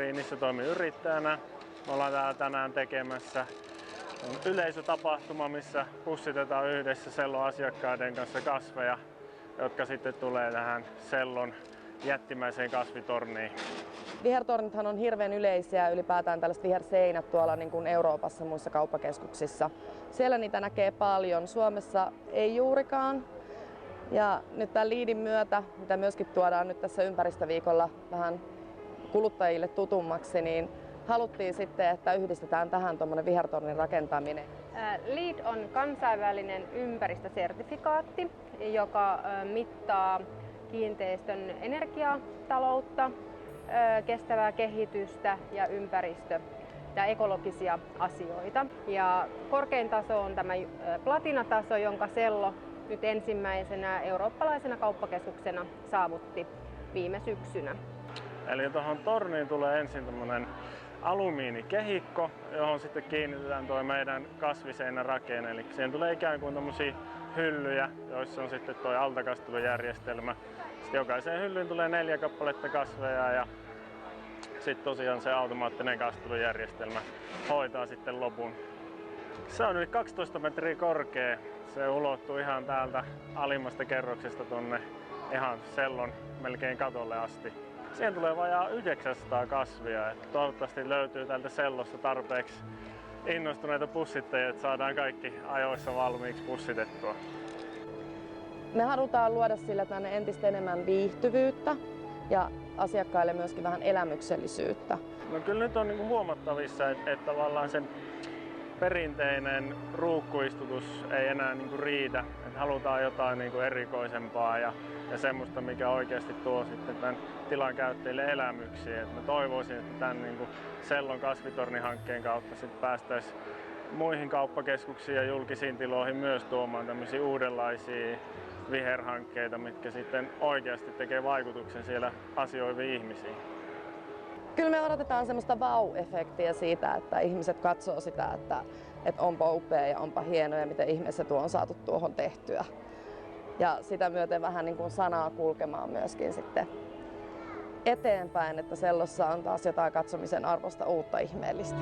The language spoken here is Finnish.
eli niissä toimin yrittäjänä. Me ollaan täällä tänään tekemässä yleisötapahtuma, missä pussitetaan yhdessä Sellon asiakkaiden kanssa kasveja, jotka sitten tulee tähän Sellon jättimäiseen kasvitorniin. Vihertornithan on hirveän yleisiä, ylipäätään tällaiset viherseinät tuolla niin kuin Euroopassa ja muissa kauppakeskuksissa. Siellä niitä näkee paljon, Suomessa ei juurikaan. Ja nyt tämän LEEDin myötä, mitä myöskin tuodaan nyt tässä ympäristöviikolla vähän kuluttajille tutummaksi, niin haluttiin sitten, että yhdistetään tähän tuommoinen vihertornin rakentaminen. LEED on kansainvälinen ympäristösertifikaatti, joka mittaa kiinteistön energiataloutta, kestävää kehitystä ja ympäristö- ja ekologisia asioita. Ja korkein taso on tämä platinataso, jonka Sello nyt ensimmäisenä eurooppalaisena kauppakeskuksena saavutti viime syksynä. Eli tuohon torniin tulee ensin tämmöinen alumiinikehikko, johon sitten kiinnitetään tuo meidän kasviseinärakenne. Eli siihen tulee ikään kuin tämmöisiä hyllyjä, joissa on sitten tuo altakastelujärjestelmä. Sitten jokaiseen hyllyyn tulee 4 kappaletta kasveja ja sitten tosiaan se automaattinen kastelujärjestelmä hoitaa sitten lopun. Se on yli 12 metriä korkea. Se ulottuu ihan täältä alimmasta kerroksesta tonne ihan Sellon melkein katolle asti. Siihen tulee vajaa 900 kasvia. Toivottavasti löytyy täältä Sellosta tarpeeksi innostuneita pussittajia, että saadaan kaikki ajoissa valmiiksi pussitettua. Me halutaan luoda sillä tänne entistä enemmän viihtyvyyttä ja asiakkaille myöskin vähän elämyksellisyyttä. No kyllä nyt on huomattavissa, että tavallaan sen perinteinen ruukkuistutus ei enää riitä. Että halutaan jotain erikoisempaa ja semmoista, mikä oikeasti tuo sitten tämän tilan käyttäjille elämyksiä. Et mä toivoisin, että tämän Sellon kasvitornihankkeen kautta sitten päästäisiin muihin kauppakeskuksiin ja julkisiin tiloihin myös tuomaan tämmöisiä uudenlaisia viherhankkeita, mitkä sitten oikeasti tekee vaikutuksen siellä asioiviin ihmisiin. Kyllä me odotetaan semmoista vau-efektiä siitä, että ihmiset katsoo sitä, että onpa upea ja onpa hieno ja miten ihmeessä tuo on saatu tuohon tehtyä. Ja sitä myöten vähän niin kuin sanaa kulkemaan myöskin sitten eteenpäin, että Sellossa on taas jotain katsomisen arvosta uutta ihmeellistä.